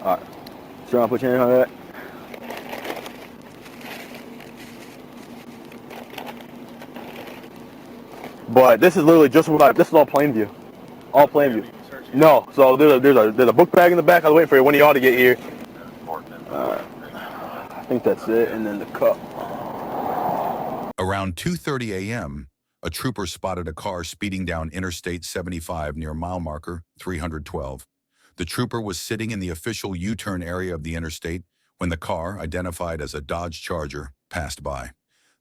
Alright. Try to put your hand on that. But this is literally just what this is all plain view. All plain view. No, so there's a book bag in the back. I was waiting for one of y'all to get here. I think that's it, and then the cup. Around 2:30 a.m., a trooper spotted a car speeding down Interstate 75 near mile marker 312. The trooper was sitting in the official U-turn area of the interstate when the car, identified as a Dodge Charger, passed by.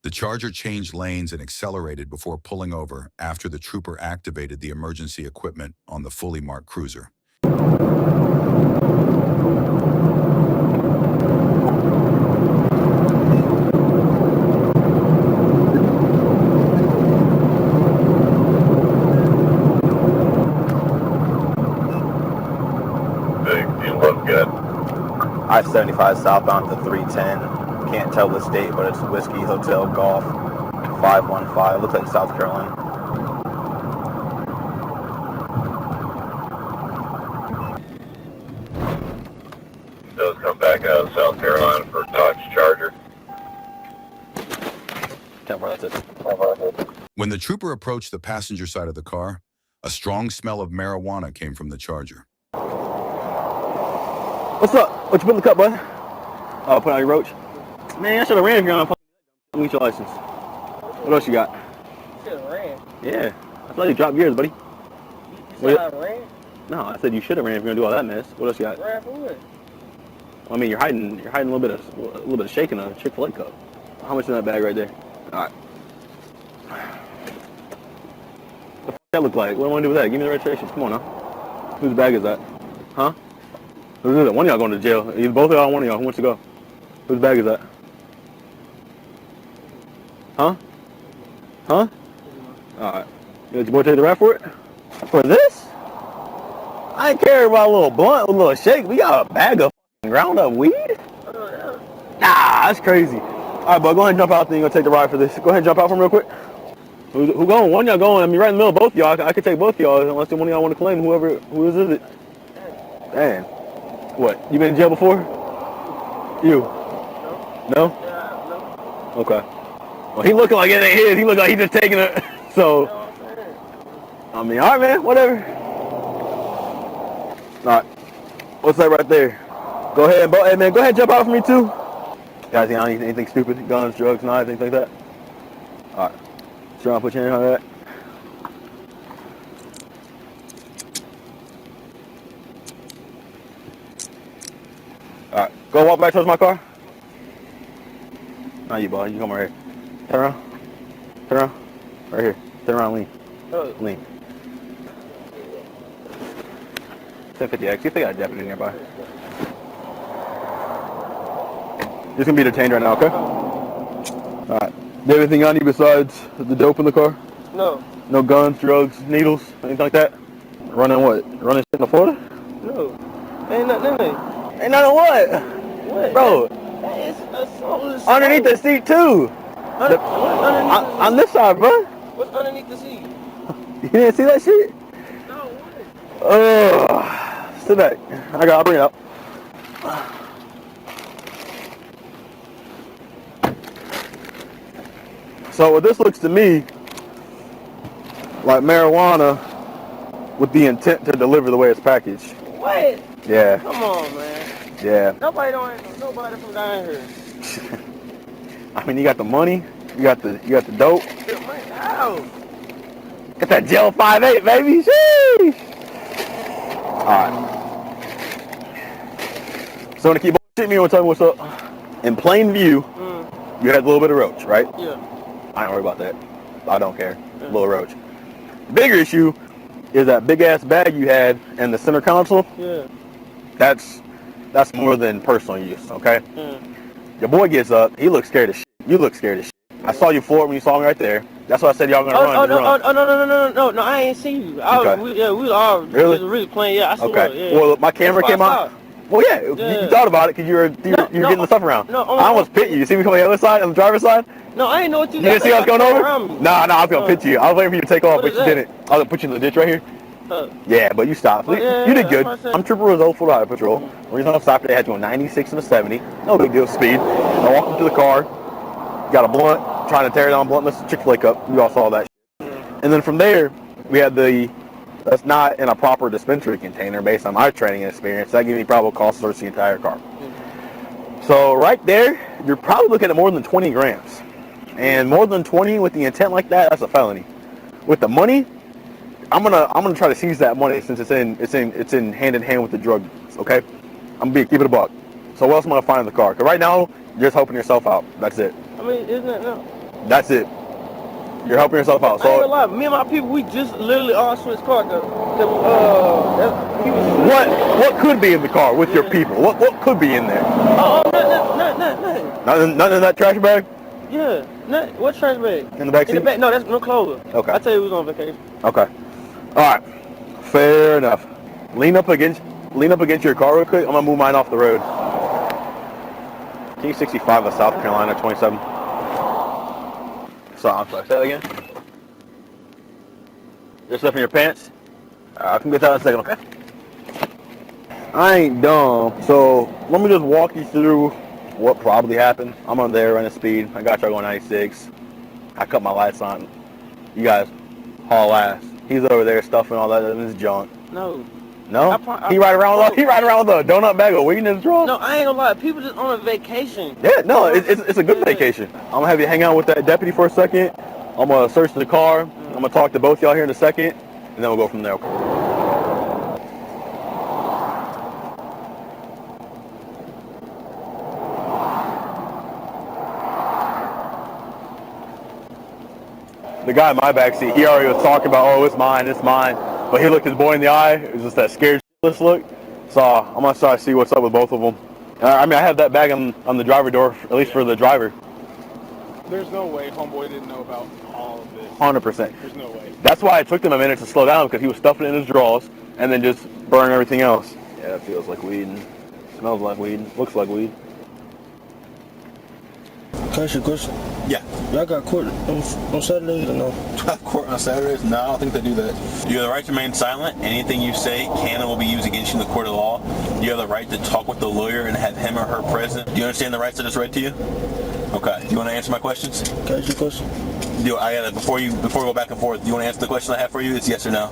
The Charger changed lanes and accelerated before pulling over after the trooper activated the emergency equipment on the fully marked cruiser. I-75 southbound to 310. Can't tell the state, but it's Whiskey Hotel Golf 515. Looks like South Carolina. Does come back out of South Carolina for Dodge Charger. That's it. When the trooper approached the passenger side of the car, a strong smell of marijuana came from the Charger. What's up? What you put in the cup, bud? Oh, put on your roach. Man, I should have ran if you're on a your license. What else you got? Should have ran. Yeah. I thought you dropped gears, buddy. You said I ran? No, I said you should have ran if you're gonna do all that mess. What else you got? Ran for what? Well, I mean, you're hiding a little bit of shaking a Chick-fil-A cup. How much in that bag right there? All right. What the f that look like? What do I want to do with that? Give me the registration. Come on now. Whose bag is that? Huh? Who is it? One of y'all going to jail. Either both of y'all or one of y'all. Who wants to go? Whose bag is that? Huh? Huh? Alright. You let your boy take the rap for it? For this? I ain't care about a little blunt, a little shake. We got a bag of ground up weed? Nah, that's crazy. Alright, bud, go ahead and jump out there. You're going to take the ride for this. Go ahead and jump out for me real quick. Who going? One of y'all going. I mean, right in the middle of both of y'all. I could take both of y'all unless one of y'all want to claim who is it? Damn. What? You been in jail before? You? No? No. Okay. Well, he looking like it ain't his. He look like he just taking it. So, I mean, all right, man. Whatever. All right. What's that right there? Go ahead, hey man. Go ahead, and jump out for me too. Guys, you don't need anything stupid? Guns, drugs, knives, anything like that? All right. Try to put your hand on that. Alright, go walk back towards my car. Not you, boy. You come right here. Turn around. Turn around. Right here. Turn around, lean. Lean. 1050X. See if they got a deputy nearby. You're gonna be detained right now, okay? Alright. Do you have anything on you besides the dope in the car? No. No guns, drugs, needles, anything like that? Running what? Running shit in Florida? No. Ain't nothing. Ain't nothing what? What? Bro. It's underneath the seat too. On this side, bro. What's underneath the seat? You didn't see that shit? No, what? Sit back. I'll bring it up. So what this looks to me like marijuana with the intent to deliver the way it's packaged. What? Yeah. Come on, man. Yeah. Nobody from down here. I mean, you got the money, you got the dope. How? Got that gel 5.8, baby. Sheesh. All right. So to keep shitting me, you want to tell me what's up? In plain view, you had a little bit of roach, right? Yeah. I don't worry about that. I don't care. Little roach. Bigger issue is that big ass bag you had in the center console. Yeah. That's more than personal use, okay? Yeah. Your boy gets up. He looks scared as shit. You look scared as shit. I saw you for it when you saw me right there. That's why I said y'all gonna run. No, I ain't seen you. We all really playing. Yeah, I saw it. Yeah. Well, my camera came out. Well, yeah, you thought about it because you're getting the stuff around. No, I almost pit you. You see me coming on the other side, on the driver's side? No, I didn't know what you didn't see I was going over? Nah, I was going to pit you. I was waiting for you to take off, but you didn't. I was going to put you in the ditch right here. Yeah, but you stopped. Yeah, you did good. that's what I said. I'm Trooper was 0 full out patrol. The reason I stopped, they had you on 96 and a 70. No big deal, speed. I walked up to the car, got a blunt, trying to tear down bluntless Chick-fil-A cup. You all saw that. And then from there, we had that's not in a proper dispensary container based on my training experience. That gave me probable cause to search the entire car. So right there, you're probably looking at more than 20 grams. And more than 20 with the intent like that, that's a felony. With the money, I'm gonna try to seize that money since it's in hand in hand with the drug. Okay, I'm gonna keep it a buck. So what else am I gonna find in the car? Cause right now you're just helping yourself out. That's it. I mean, isn't it no? That's it. You're helping yourself out. So I ain't gonna lie, me and my people, we just literally all switched cars. What could be in the car with your people? What could be in there? Nothing. Nothing in that trash bag? Yeah, what trash bag? In the back seat? In the back? No, that's no clothes. Okay. I tell you we was on vacation. Okay. All right. Fair enough. Lean up against your car real quick. I'm gonna move mine off the road. T65 of South Carolina, 27. So I'm sorry. Say that again. Your stuff in your pants. I can get that in a second. Okay. I ain't dumb. So let me just walk you through what probably happened. I'm on there running speed. I got y'all going 96. I cut my lights on. You guys haul ass. He's over there stuffing all that in his junk. No. No? He ride around with a donut bag of weed in his drawers? No, I ain't gonna lie. People just on a vacation. Yeah, no, it's a good vacation. I'm gonna have you hang out with that deputy for a second. I'm gonna search the car. I'm gonna talk to both y'all here in a second, and then we'll go from there. The guy in my backseat, he already was talking about, oh, it's mine. But he looked his boy in the eye. It was just that scared shitless look. So I'm going to try to see what's up with both of them. I mean, I have that bag on the driver door, at least for the driver. There's no way homeboy didn't know about all of this. 100%. There's no way. That's why it took him a minute to slow down, because he was stuffing it in his drawers and then just burning everything else. Yeah, it feels like weed. And smells like weed. Looks like weed. Can I ask you a question? Yeah. Y'all got court on Saturdays or no? Court on Saturdays? No, I don't think they do that. You have the right to remain silent. Anything you say can and will be used against you in the court of law. You have the right to talk with the lawyer and have him or her present. Do you understand the rights that is read to you? Okay. Do you want to answer my questions? Can I ask you a question? Before we go back and forth, do you want to answer the question I have for you? It's yes or no.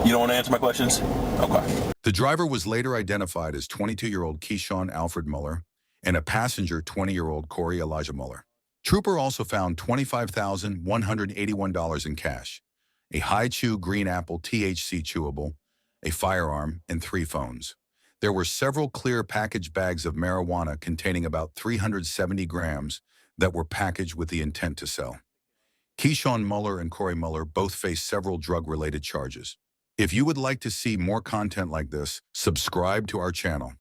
You don't want to answer my questions? Okay. The driver was later identified as 22-year-old Keyshawn Alfred Muller and a passenger 20-year-old Corey Elijah Muller. Trooper also found $25,181 in cash, a high-chew green apple THC chewable, a firearm, and 3 phones. There were several clear packaged bags of marijuana containing about 370 grams that were packaged with the intent to sell. Keyshawn Muller and Corey Muller both face several drug-related charges. If you would like to see more content like this, subscribe to our channel.